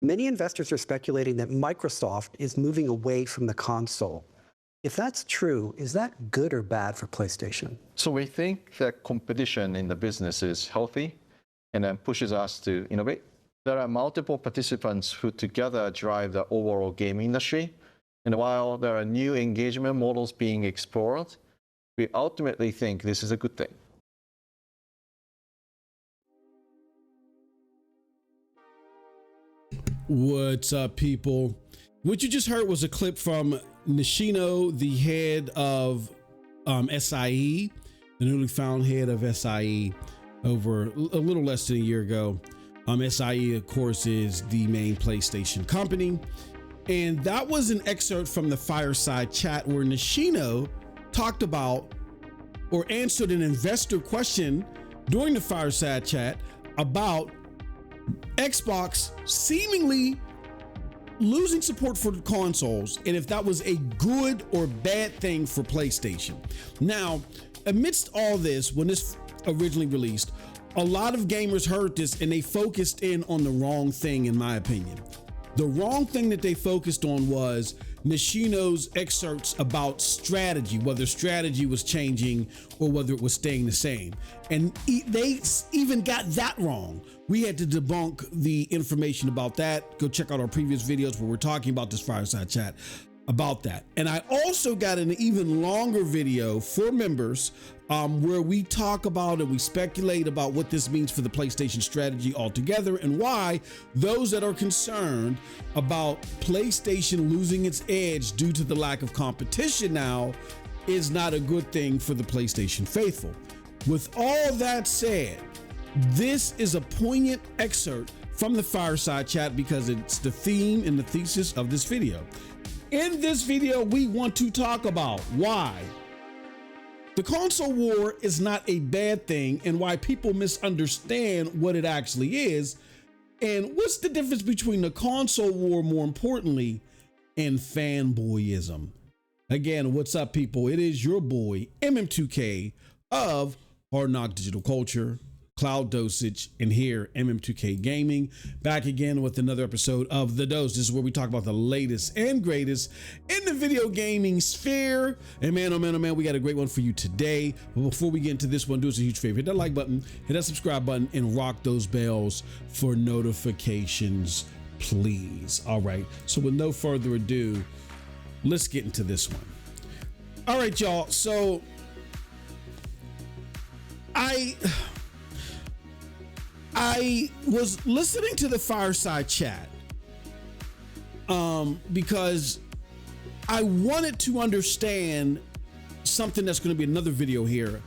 Many investors are speculating that Microsoft is moving away from the console. If that's true, is that good or bad for PlayStation? So we think that competition in the business is healthy and then pushes us to innovate. There are multiple participants who together drive the overall game industry. And while there are new engagement models being explored, we ultimately think this is a good thing. What's up, people? What you just heard was a clip from Nishino, the head of SIE, the newly found head of SIE over a little less than a year ago. SIE, of course, is the main PlayStation company. And that was an excerpt from the fireside chat where Nishino talked about or answered an investor question during the fireside chat about Xbox seemingly losing support for the consoles and if that was a good or bad thing for PlayStation. Now, amidst all this, when this originally released, a lot of gamers heard this and they focused in on the wrong thing, in my opinion. The wrong thing that they focused on was Nishino's excerpts about strategy, whether strategy was changing or whether it was staying the same. And they even got that wrong. We had to debunk the information about that. Go check out our previous videos where we're talking about this fireside chat about that. And I also got an even longer video for members where we talk about and we speculate about what this means for the PlayStation strategy altogether and why those that are concerned about PlayStation losing its edge due to the lack of competition now is not a good thing for the PlayStation faithful. With all that said, this is a poignant excerpt from the fireside chat because it's the theme and the thesis of this video. In this video, we want to talk about why the console war is not a bad thing and why people misunderstand what it actually is, and what's the difference between the console war, more importantly, and fanboyism. Again, what's up, people? It is your boy, MM2K of Hard Knock Digital Culture, Cloud Dosage, and here, MM2K Gaming, back again with another episode of The Dose. This is where we talk about the latest and greatest in the video gaming sphere. And man, oh man, oh man, we got a great one for you today. But before we get into this one, do us a huge favor. Hit that like button, hit that subscribe button, and rock those bells for notifications, please. All right, so with no further ado, let's get into this one. All right, y'all, so I was listening to the fireside chat because I wanted to understand something that's going to be another video here.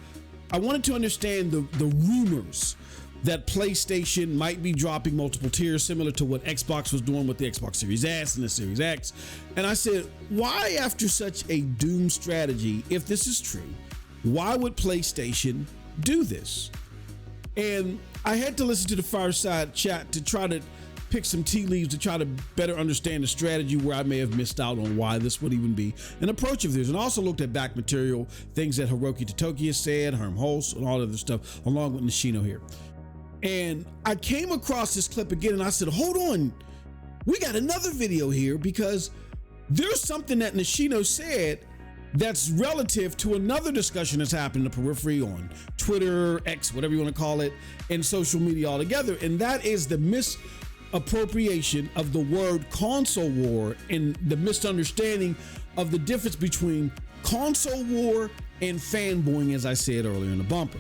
I wanted to understand the rumors that PlayStation might be dropping multiple tiers, similar to what Xbox was doing with the Xbox Series S and the Series X. And I said, why, after such a doomed strategy, if this is true, why would PlayStation do this? And I had to listen to the fireside chat to try to pick some tea leaves to try to better understand the strategy where I may have missed out on why this would even be an approach of theirs. And also looked at back material, things that Hiroki Totoki has said, Herm Hulst, and all other stuff, along with Nishino here. And I came across this clip again and I said, hold on, we got another video here because there's something that Nishino said that's relative to another discussion that's happened in the periphery on Twitter, X, whatever you want to call it, and social media altogether. And that is the misappropriation of the word console war and the misunderstanding of the difference between console war and fanboying, as I said earlier in the bumper.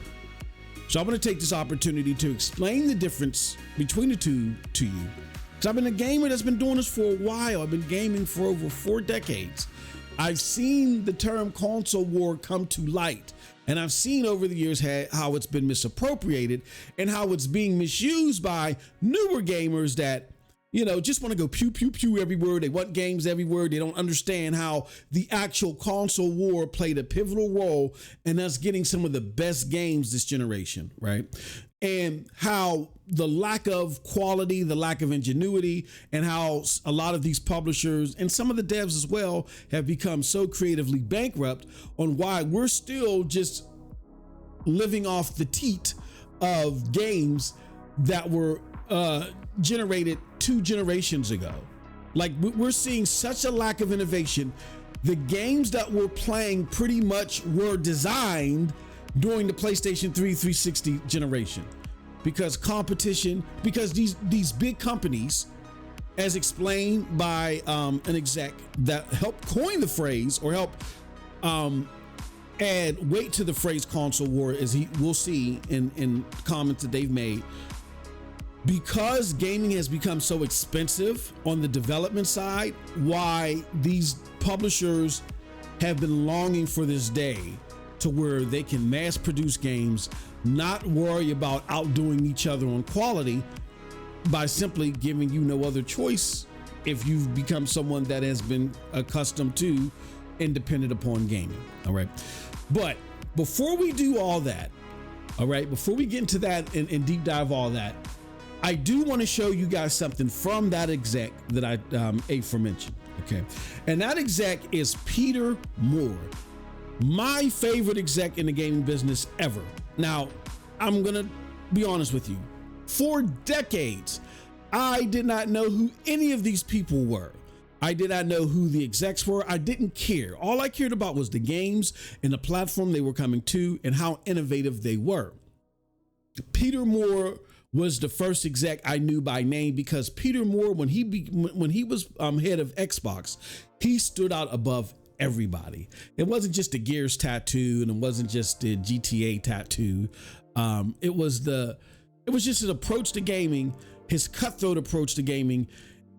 So I'm going to take this opportunity to explain the difference between the two to you. Because I've been a gamer that's been doing this for a while. I've been gaming for over 4 decades. I've seen the term console war come to light, and I've seen over the years how it's been misappropriated and how it's being misused by newer gamers that, you know, just want to go pew, pew, pew everywhere. They want games everywhere. They don't understand how the actual console war played a pivotal role in us getting some of the best games this generation, right? And how the lack of quality, the lack of ingenuity, and how a lot of these publishers and some of the devs as well have become so creatively bankrupt on why we're still just living off the teat of games that were generated 2 generations ago. Like, we're seeing such a lack of innovation. The games that we're playing pretty much were designed during the PlayStation 3 360 generation, because competition, because these big companies, as explained by an exec that helped coin the phrase, or help add weight to the phrase console war, as we'll see in comments that they've made. Because gaming has become so expensive on the development side, why these publishers have been longing for this day to where they can mass produce games, not worry about outdoing each other on quality, by simply giving you no other choice if you've become someone that has been accustomed to independent upon gaming. All right. But before we do all that, all right, before we get into that and deep dive all that, I do want to show you guys something from that exec that I aforementioned. Okay. And that exec is Peter Moore, my favorite exec in the gaming business ever. Now, I'm going to be honest with you. For decades, I did not know who any of these people were. I did not know who the execs were. I didn't care. All I cared about was the games and the platform they were coming to and how innovative they were. Peter Moore was the first exec I knew by name, because Peter Moore, when he was head of Xbox, he stood out above everybody. It wasn't just the Gears tattoo, and it wasn't just the GTA tattoo. It was just his approach to gaming, his cutthroat approach to gaming,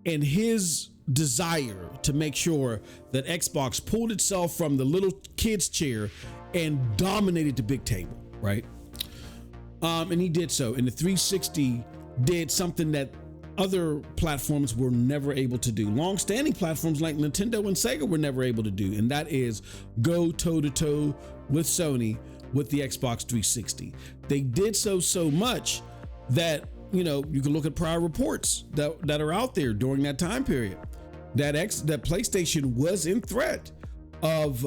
and his desire to make sure that Xbox pulled itself from the little kid's chair and dominated the big table, right? And he did so. And the 360 did something that other platforms were never able to do. Long-standing platforms like Nintendo and Sega were never able to do, and that is go toe-to-toe with Sony with the Xbox 360. They did so much that, you know, you can look at prior reports that are out there during that time period, that PlayStation was in threat of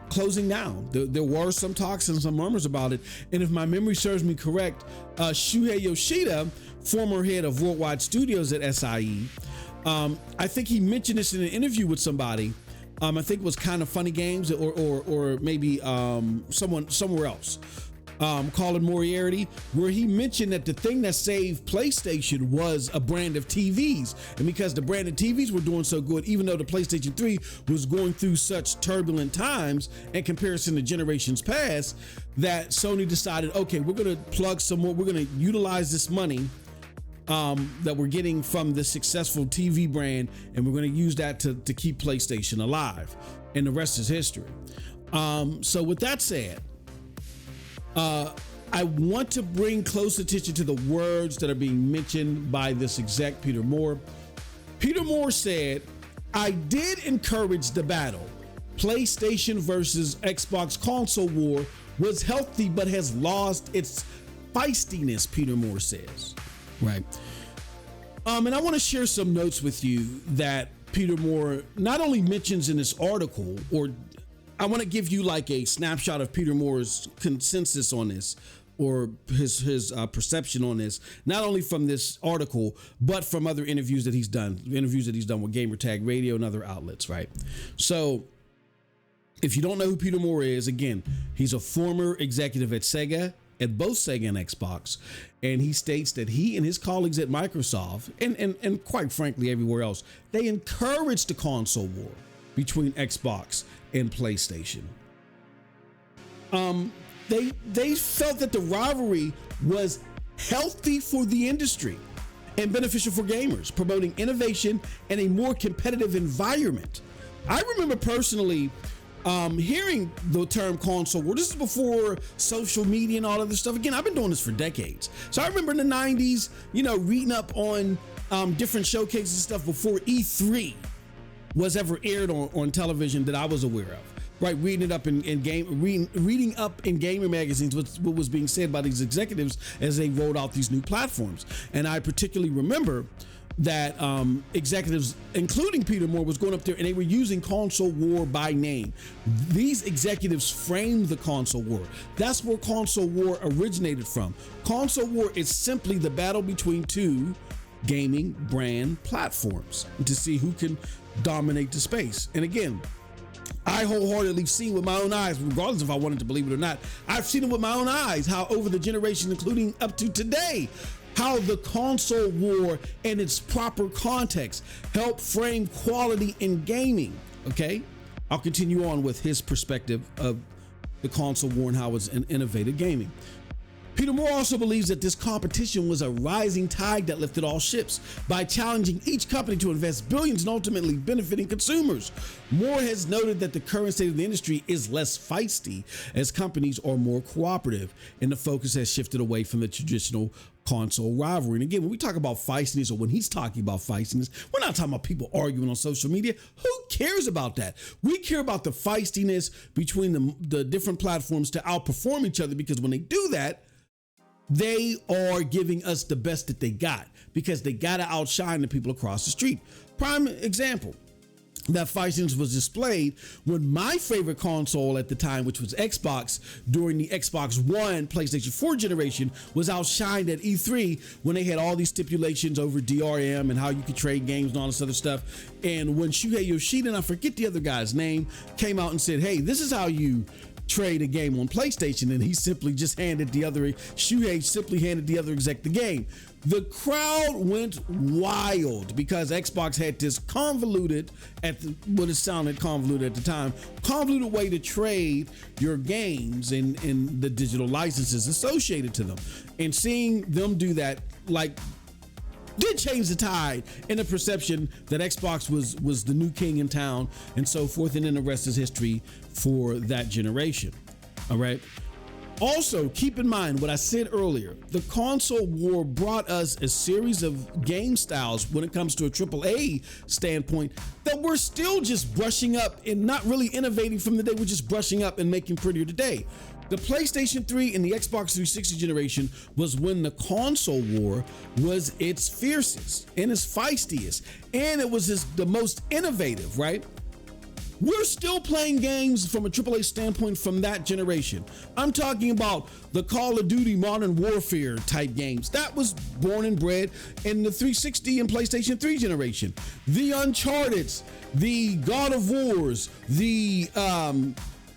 closing down. There were some talks and some murmurs about it. And if my memory serves me correct, Shuhei Yoshida, former head of Worldwide Studios at SIE, I think he mentioned this in an interview with somebody. I think it was Kind of Funny Games, or maybe someone somewhere else. Colin Moriarty, where he mentioned that the thing that saved PlayStation was a brand of TVs. And because the brand of TVs were doing so good, even though the PlayStation 3 was going through such turbulent times in comparison to generations past, that Sony decided, okay, we're going to plug some more, we're going to utilize this money that we're getting from the successful TV brand, and we're going to use that to keep PlayStation alive. And the rest is history. So with that said, I want to bring close attention to the words that are being mentioned by this exec, Peter Moore. Peter Moore said, "I did encourage the battle. PlayStation versus Xbox console war was healthy, but has lost its feistiness," Peter Moore says. Right. And I want to share some notes with you that Peter Moore not only mentions in this article, or I want to give you like a snapshot of Peter Moore's consensus on this, or his perception on this, not only from this article, but from other interviews that he's done with Gamertag Radio and other outlets, right? So if you don't know who Peter Moore is, again, he's a former executive at Sega, at both Sega and Xbox, and he states that he and his colleagues at Microsoft, and quite frankly everywhere else, they encouraged the console war between Xbox and PlayStation. They felt that the rivalry was healthy for the industry and beneficial for gamers, promoting innovation and a more competitive environment. I remember personally hearing the term console war. This is before social media and all of this stuff. Again, I've been doing this for decades. So I remember in the 90s, reading up on different showcases and stuff before E3 was ever aired on television that I was aware of. Right, reading up in gamer magazines what was being said by these executives as they rolled out these new platforms. And I particularly remember that executives, including Peter Moore, was going up there and they were using console war by name. These executives framed the console war. That's where console war originated from. Console war is simply the battle between two gaming brand platforms to see who can dominate the space. And again, I wholeheartedly seen with my own eyes, regardless if I wanted to believe it or not, I've seen it with my own eyes, how over the generations, including up to today, how the console war and its proper context help frame quality in gaming. Okay, I'll continue on with his perspective of the console war and how it's innovative gaming. Peter Moore also believes that this competition was a rising tide that lifted all ships by challenging each company to invest billions and ultimately benefiting consumers. Moore has noted that the current state of the industry is less feisty as companies are more cooperative, and the focus has shifted away from the traditional console rivalry. And again, when we talk about feistiness, or when he's talking about feistiness, we're not talking about people arguing on social media. Who cares about that? We care about the feistiness between the different platforms to outperform each other, because when they do that, they are giving us the best that they got, because they got to outshine the people across the street. Prime example, that feistiness was displayed when my favorite console at the time, which was Xbox, during the Xbox One, PlayStation 4 generation, was outshined at E3 when they had all these stipulations over DRM and how you could trade games and all this other stuff. And when Shuhei Yoshida, and I forget the other guy's name, came out and said, hey, this is how you trade a game on PlayStation, and he simply just handed the other, Shuhei simply handed the other exec the game. The crowd went wild because Xbox had this convoluted, what it sounded convoluted at the time, convoluted way to trade your games and the digital licenses associated to them. And seeing them do that, like, did change the tide in the perception that Xbox was the new king in town and so forth, and then the rest is history for that generation. All right. Also, keep in mind what I said earlier. The console war brought us a series of game styles when it comes to a AAA standpoint that we're still just brushing up and not really innovating from the day. We're just brushing up and making prettier today. The PlayStation 3 and the Xbox 360 generation was when the console war was its fiercest and its feistiest, and it was the most innovative, right? We're still playing games from a AAA standpoint from that generation. I'm talking about the Call of Duty Modern Warfare type games. That was born and bred in the 360 and PlayStation 3 generation. The Uncharted's, the God of Wars, the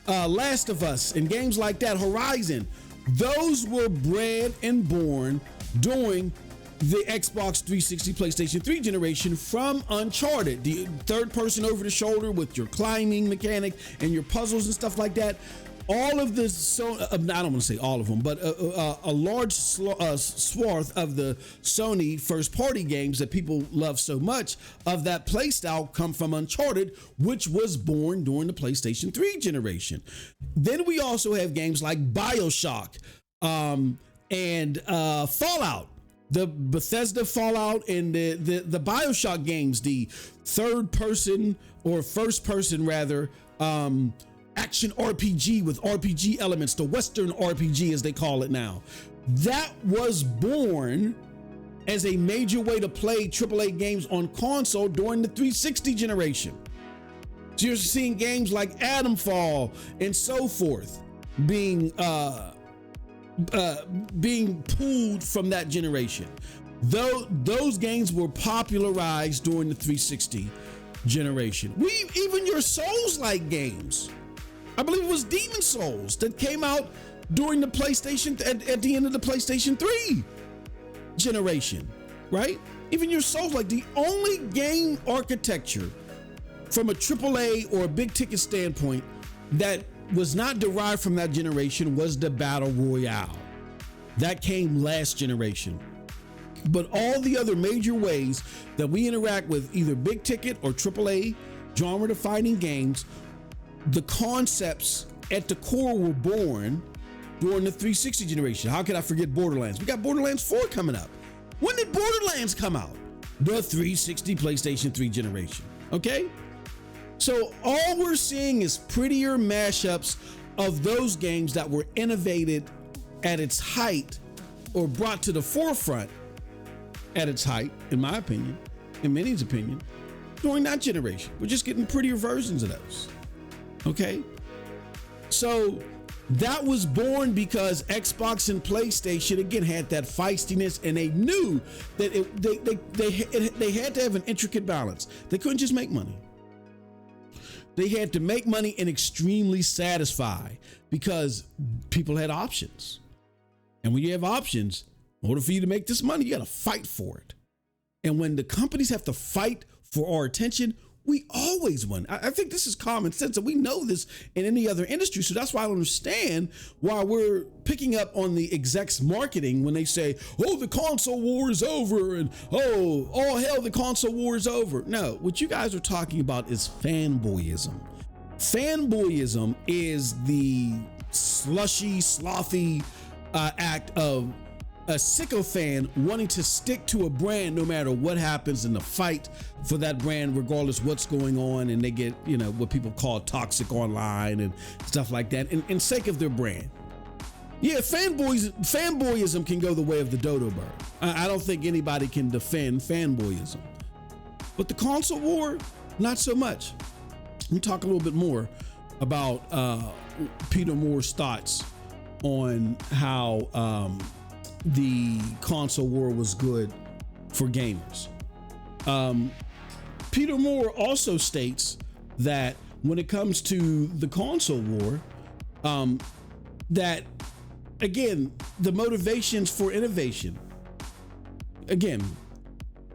Last of Us, and games like that, Horizon. Those were bred and born during the Xbox 360, PlayStation 3 generation from Uncharted, the third person over the shoulder with your climbing mechanic and your puzzles and stuff like that. All of the, I don't want to say all of them, but a large swath of the Sony first party games that people love so much of that playstyle come from Uncharted, which was born during the PlayStation 3 generation. Then we also have games like BioShock and Fallout. The Bethesda Fallout and the BioShock games, the third person or first person rather, action RPG with RPG elements, the Western RPG as they call it now. That was born as a major way to play AAA games on console during the 360 generation. So you're seeing games like Atomfall and so forth being pulled from that generation. Though those games were popularized during the 360 generation. Even your Souls-like games, I believe it was Demon Souls that came out during the PlayStation at the end of the PlayStation 3 generation, right? Even your Souls-like, the only game architecture from a AAA or a big ticket standpoint that was not derived from that generation was the Battle Royale. That came last generation. But all the other major ways that we interact with either big ticket or AAA genre defining games, the concepts at the core were born during the 360 generation. How could I forget Borderlands? We got Borderlands 4 coming up. When did Borderlands come out? The 360 PlayStation 3 generation. Okay? So all we're seeing is prettier mashups of those games that were innovated at its height or brought to the forefront at its height, in my opinion, in many's opinion, during that generation. We're just getting prettier versions of those. Okay? So that was born because Xbox and PlayStation, again, had that feistiness, and they knew that they had to have an intricate balance. They couldn't just make money. They had to make money and extremely satisfy, because people had options. And when you have options, in order for you to make this money, you got to fight for it. And when the companies have to fight for our attention, we always win. I think this is common sense, and we know this in any other industry. So that's why I don't understand why we're picking up on the execs marketing when they say, oh, the console war is over, and oh, all hell, the console war is over. No, what you guys are talking about is fanboyism. Fanboyism is the slushy, slothy act of a sycophant wanting to stick to a brand no matter what happens in the fight for that brand, regardless what's going on, and they get, you know, what people call toxic online and stuff like that in sake of their brand. Yeah, fanboyism can go the way of the dodo bird. I don't think anybody can defend fanboyism. But the console war, not so much. Let me talk a little bit more about Peter Moore's thoughts on how the console war was good for gamers. Peter Moore also states that when it comes to the console war, that again, the motivations for innovation, again,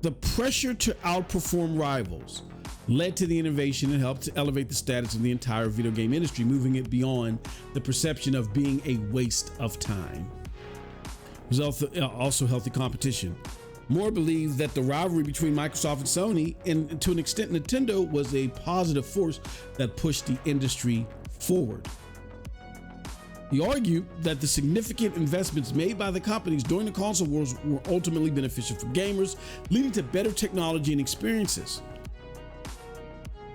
the pressure to outperform rivals led to the innovation and helped to elevate the status of the entire video game industry, moving it beyond the perception of being a waste of time. It was also healthy competition. Moore believed that the rivalry between Microsoft and Sony, and to an extent Nintendo, was a positive force that pushed the industry forward. He argued that the significant investments made by the companies during the console wars were ultimately beneficial for gamers, leading to better technology and experiences.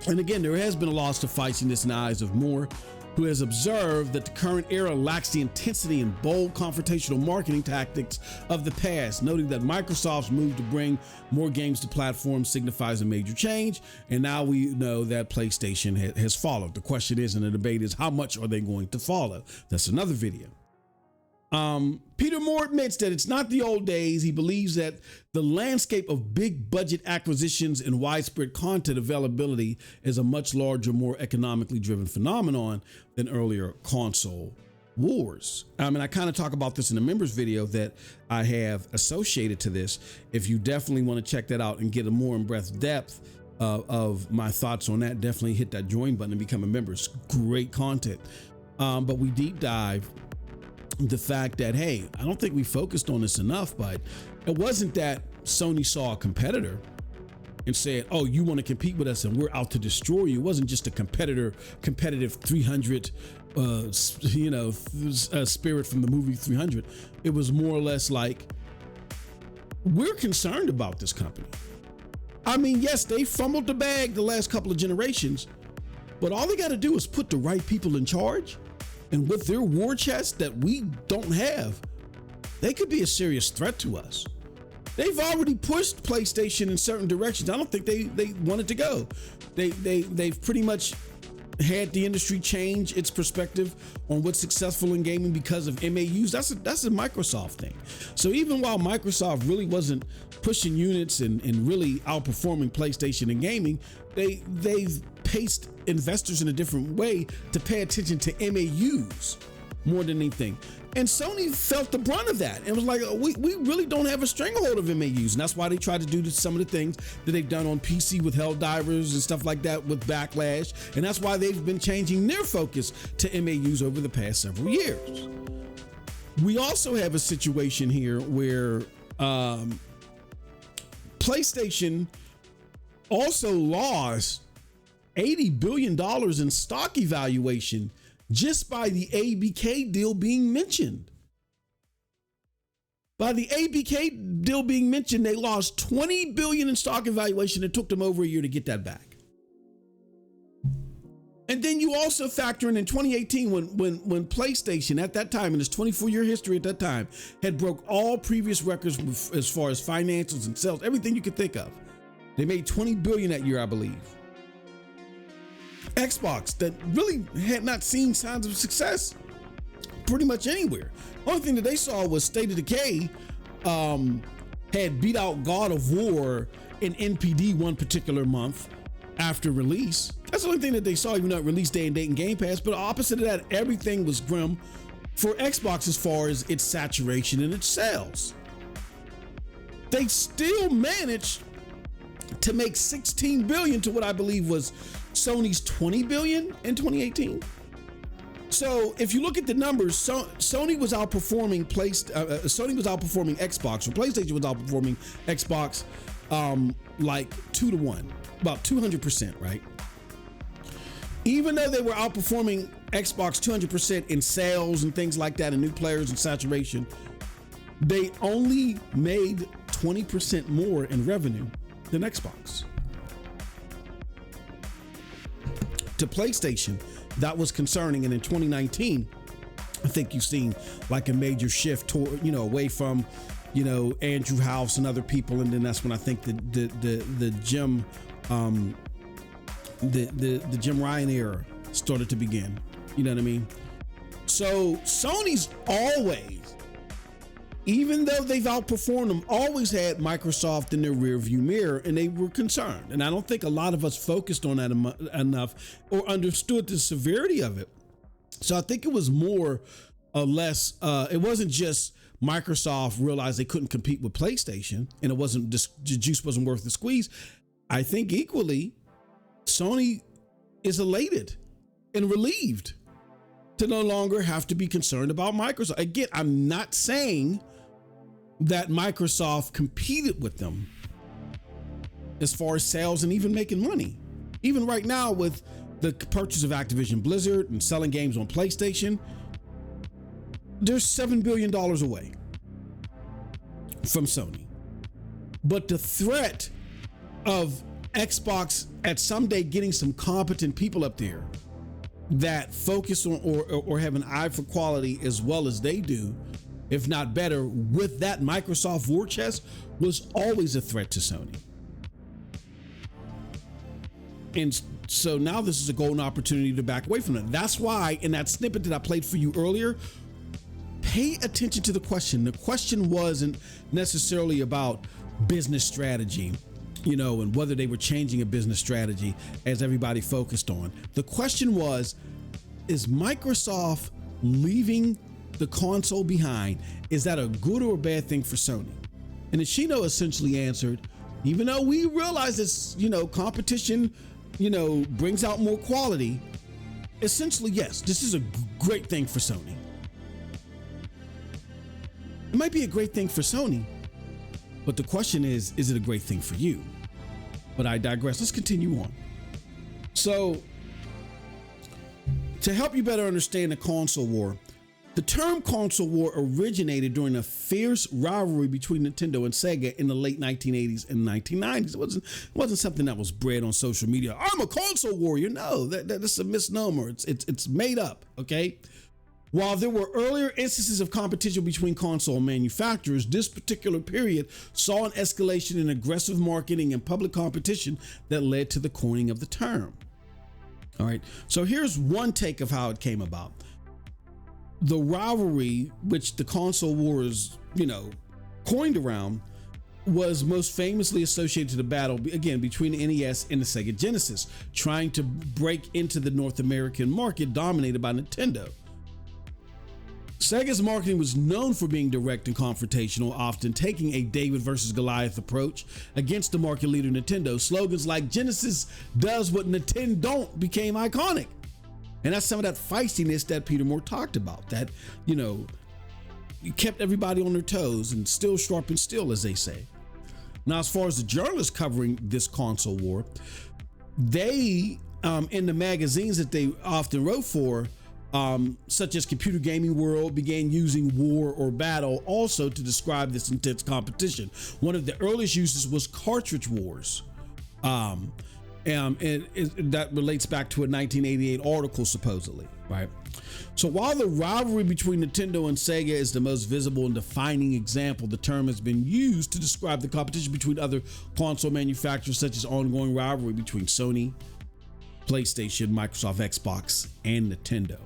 And again, there has been a loss to feistiness in the eyes of Moore, who has observed that the current era lacks the intensity and bold confrontational marketing tactics of the past, noting that Microsoft's move to bring more games to platforms signifies a major change, and now we know that PlayStation has followed. The question is, and the debate is, how much are they going to follow? That's another video. Peter Moore admits that it's not the old days. He believes that the landscape of big budget acquisitions and widespread content availability is a much larger, more economically driven phenomenon than earlier console wars. I mean, I kind of talk about this in a members video that I have associated to this. If you definitely want to check that out and get a more in-breath depth of my thoughts on that, definitely hit that join button and become a member. It's great content. But we deep dive the fact that, hey, I don't think we focused on this enough, but it wasn't that Sony saw a competitor and said, oh, you want to compete with us and we're out to destroy you. It wasn't just a competitive 300, spirit from the movie 300. It was more or less like, we're concerned about this company. I mean, yes, they fumbled the bag the last couple of generations, but all they got to do is put the right people in charge. And with their war chest that we don't have, they could be a serious threat to us. They've already pushed PlayStation in certain directions. I don't think they wanted to go. They've pretty much had the industry change its perspective on what's successful in gaming because of MAUs. That's a Microsoft thing. So even while Microsoft really wasn't pushing units and really outperforming PlayStation in gaming, they've paced investors in a different way to pay attention to MAUs more than anything. And Sony felt the brunt of that and was like, we really don't have a stranglehold of MAUs. And that's why they tried to do some of the things that they've done on PC with Helldivers and stuff like that with Backlash. And that's why they've been changing their focus to MAUs over the past several years. We also have a situation here where PlayStation also lost $80 billion in stock evaluation just by the ABK deal being mentioned. By the ABK deal being mentioned, they lost $20 billion in stock evaluation. It took them over a year to get that back. And then you also factor in 2018 when PlayStation at that time, in its 24-year history at that time, had broke all previous records as far as financials and sales, everything you could think of. They made 20 billion that year, I believe. Xbox, that really had not seen signs of success pretty much anywhere. Only thing that they saw was State of Decay had beat out God of War in NPD one particular month after release. That's the only thing that they saw, even though it release day and date in Game Pass. But opposite of that, everything was grim for Xbox as far as its saturation and its sales. They still managed to make 16 billion to what I believe was Sony's 20 billion in 2018. So if you look at the numbers, Sony was outperforming Sony was outperforming Xbox, or PlayStation was outperforming Xbox like 2-1, about 200%, right? Even though they were outperforming Xbox 200% in sales and things like that, and new players and saturation, they only made 20% more in revenue than Xbox. To PlayStation, that was concerning, and in 2019, I think you've seen like a major shift toward, away from, Andrew House and other people, and then that's when I think the Jim Jim Ryan era started to begin. You know what I mean? So Sony's always, even though they've outperformed them, always had Microsoft in their rear view mirror, and they were concerned. And I don't think a lot of us focused on that enough or understood the severity of it. So I think it was more or less, it wasn't just Microsoft realized they couldn't compete with PlayStation and it wasn't, the juice wasn't worth the squeeze. I think equally, Sony is elated and relieved to no longer have to be concerned about Microsoft. Again, I'm not saying that Microsoft competed with them as far as sales and even making money. Even right now with the purchase of Activision Blizzard and selling games on PlayStation, they're $7 billion away from Sony. But the threat of Xbox at someday getting some competent people up there that focus on or have an eye for quality as well as they do, if not better, with that Microsoft war chest, was always a threat to Sony. And so now this is a golden opportunity to back away from it. That's why in that snippet that I played for you earlier, pay attention to the question. The question wasn't necessarily about business strategy, and whether they were changing a business strategy as everybody focused on. The question was, is Microsoft leaving the console behind? Is that a good or a bad thing for Sony? And Nishino essentially answered, even though we realize this, competition, brings out more quality, essentially, yes, this is a great thing for Sony. It might be a great thing for Sony, but the question is it a great thing for you? But I digress. Let's continue on. So, to help you better understand the console war, the term console war originated during a fierce rivalry between Nintendo and Sega in the late 1980s and 1990s. It wasn't something that was bred on social media. I'm a console warrior. No, that's a misnomer. It's made up, okay? While there were earlier instances of competition between console manufacturers, this particular period saw an escalation in aggressive marketing and public competition that led to the coining of the term. All right, so here's one take of how it came about. The rivalry, which the console wars, coined around, was most famously associated to the battle, again, between the NES and the Sega Genesis, trying to break into the North American market dominated by Nintendo. Sega's marketing was known for being direct and confrontational, often taking a David versus Goliath approach against the market leader Nintendo. Slogans like Genesis does what Nintendo don't became iconic. And that's some of that feistiness that Peter Moore talked about, that, you kept everybody on their toes and still sharp and still, as they say. Now, as far as the journalists covering this console war, they, in the magazines that they often wrote for, such as Computer Gaming World, began using war or battle also to describe this intense competition. One of the earliest uses was cartridge wars. that relates back to a 1988 article, supposedly, right? So while the rivalry between Nintendo and Sega is the most visible and defining example, the term has been used to describe the competition between other console manufacturers, such as ongoing rivalry between Sony, PlayStation, Microsoft, Xbox, and Nintendo.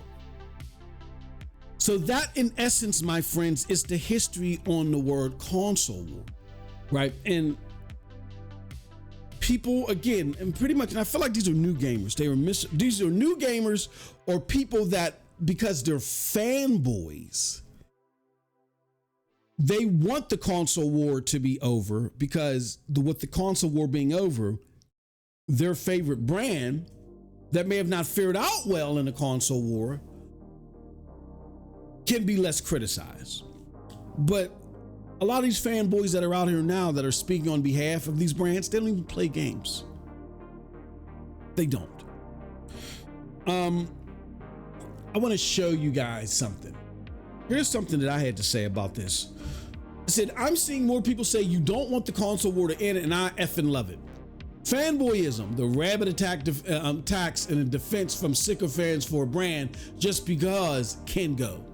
So that, in essence, my friends, is the history on the word console war, right? And people, again, and pretty much, and I feel like these are new gamers. These are new gamers, or people that, because they're fanboys, they want the console war to be over, because with the console war being over, their favorite brand that may have not fared out well in the console war can be less criticized. But a lot of these fanboys that are out here now that are speaking on behalf of these brands, they don't even play games. They don't. I want to show you guys something. Here's something that I had to say about this. I said, I'm seeing more people say you don't want the console war to end, and I effing love it. Fanboyism, the rabid attacks and a defense from sycophants for a brand just because can go.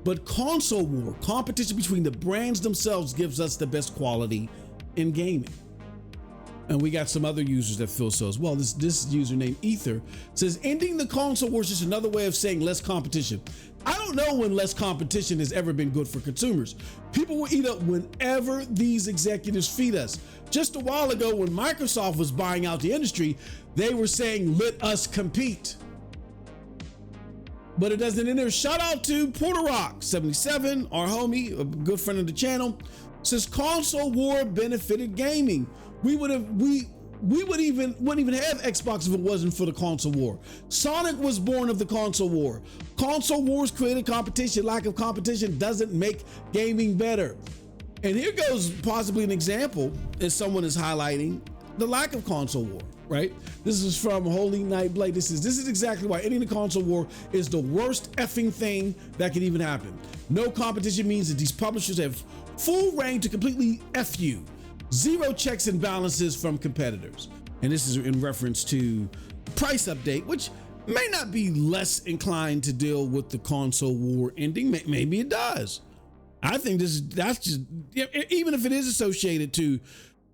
But console war, competition between the brands themselves, gives us the best quality in gaming. And we got some other users that feel so as well. This user named Ether says, ending the console war is just another way of saying less competition. I don't know when less competition has ever been good for consumers. People will eat up whenever these executives feed us. Just a while ago, when Microsoft was buying out the industry, they were saying, let us compete. But it doesn't end there. Shout out to Porter Rock 77, our homie, a good friend of the channel, says console war benefited gaming. We wouldn't even have Xbox if it wasn't for the console war. Sonic was born of the console war. Console wars created competition. Lack of competition doesn't make gaming better. And here goes possibly an example, as someone is highlighting the lack of console war, right? This is from Holy Night Blade. This is exactly why ending the console war is the worst effing thing that could even happen. No competition means that these publishers have full reign to completely F you. Zero checks and balances from competitors. And this is in reference to price update, which may not be less inclined to deal with the console war ending. Maybe it does. I think that's just, even if it is associated to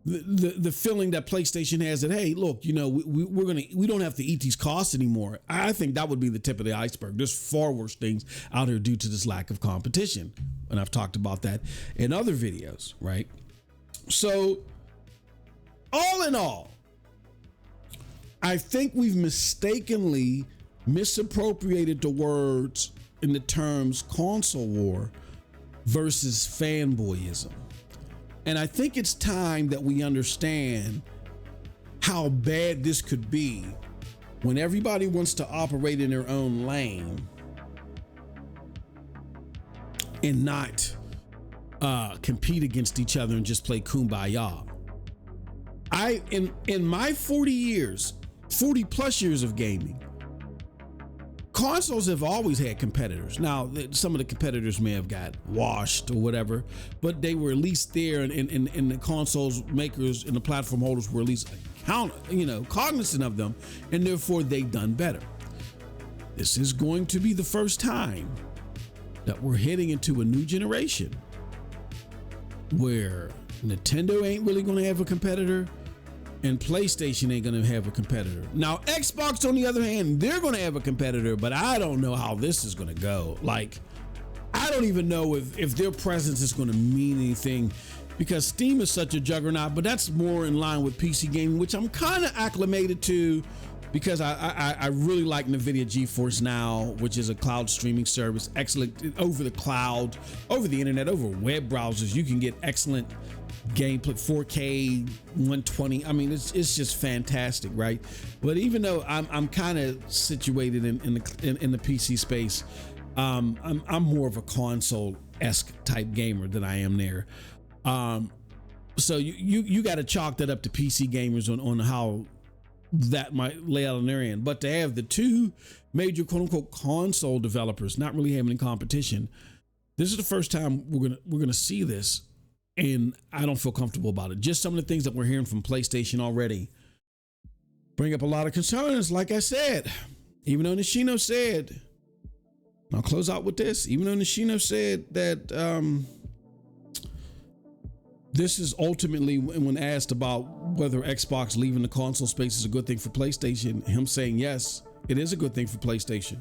the feeling that PlayStation has that, hey, look, you know, we don't have to eat these costs anymore. I think that would be the tip of the iceberg. There's far worse things out here due to this lack of competition. And I've talked about that in other videos, right? So, all in all, I think we've mistakenly misappropriated the words in the terms console war versus fanboyism. And I think it's time that we understand how bad this could be when everybody wants to operate in their own lane and not compete against each other and just play kumbaya. In my 40 plus years of gaming, consoles have always had competitors. Now, some of the competitors may have got washed or whatever, but they were at least there, and the consoles makers and the platform holders were at least cognizant of them, and therefore they've done better. This is going to be the first time that we're heading into a new generation where Nintendo ain't really going to have a competitor and PlayStation ain't going to have a competitor. Now, Xbox, on the other hand, they're going to have a competitor, but I don't know how this is going to go. Like, I don't even know if their presence is going to mean anything, because Steam is such a juggernaut, but that's more in line with PC gaming, which I'm kind of acclimated to, because I really like NVIDIA GeForce Now, which is a cloud streaming service, excellent over the cloud, over the internet, over web browsers. You can get excellent gameplay, 4K 120. I mean, it's just fantastic, right? But even though I'm kind of situated in the PC space, I'm more of a console-esque type gamer than I am there. So you got to chalk that up to PC gamers on how that might lay out on their end. But to have the two major quote-unquote console developers not really having any competition, this is the first time we're gonna see this, and I don't feel comfortable about it. Just some of the things that we're hearing from PlayStation already bring up a lot of concerns. Like I said, even though Nishino said, I'll close out with this, even though Nishino said that this is ultimately, when asked about whether Xbox leaving the console space is a good thing for PlayStation, him saying yes, it is a good thing for PlayStation.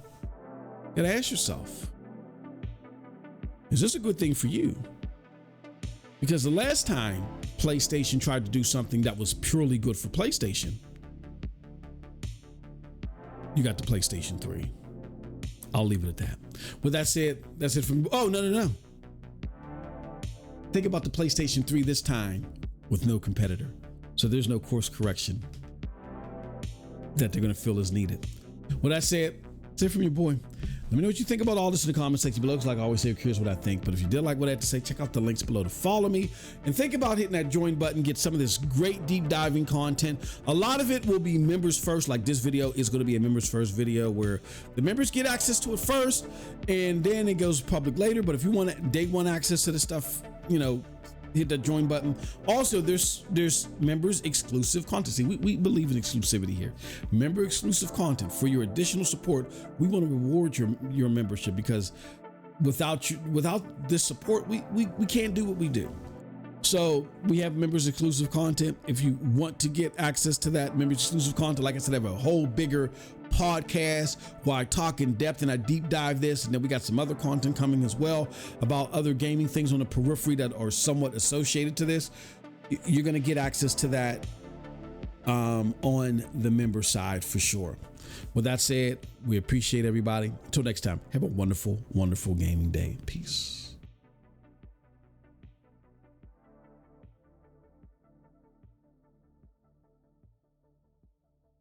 You gotta ask yourself, is this a good thing for you? Because the last time PlayStation tried to do something that was purely good for PlayStation, you got the PlayStation 3. I'll leave it at that. With that said, that's it from, oh, no. Think about the PlayStation 3 this time with no competitor. So there's no course correction that they're gonna feel is needed. With that said, that's it from your boy. Let me know what you think about all this in the comment section below, because like I always say, I'm curious what I think. But if you did like what I had to say, check out the links below to follow me. And think about hitting that join button, get some of this great deep diving content. A lot of it will be members first, like this video is going to be a members first video where the members get access to it first, and then it goes public later. But if you want day one access to the stuff, you know, hit that join button. Also, there's members exclusive content. See, we believe in exclusivity here. Member exclusive content. For your additional support, we want to reward your membership, because without this support, we can't do what we do. So we have members exclusive content. If you want to get access to that members exclusive content, like I said, I have a whole bigger podcast where I talk in depth and I deep dive this, and then we got some other content coming as well about other gaming things on the periphery that are somewhat associated to this. You're going to get access to that on the member side for sure. With that said, we appreciate everybody. Until next time, have a wonderful, wonderful gaming day. Peace.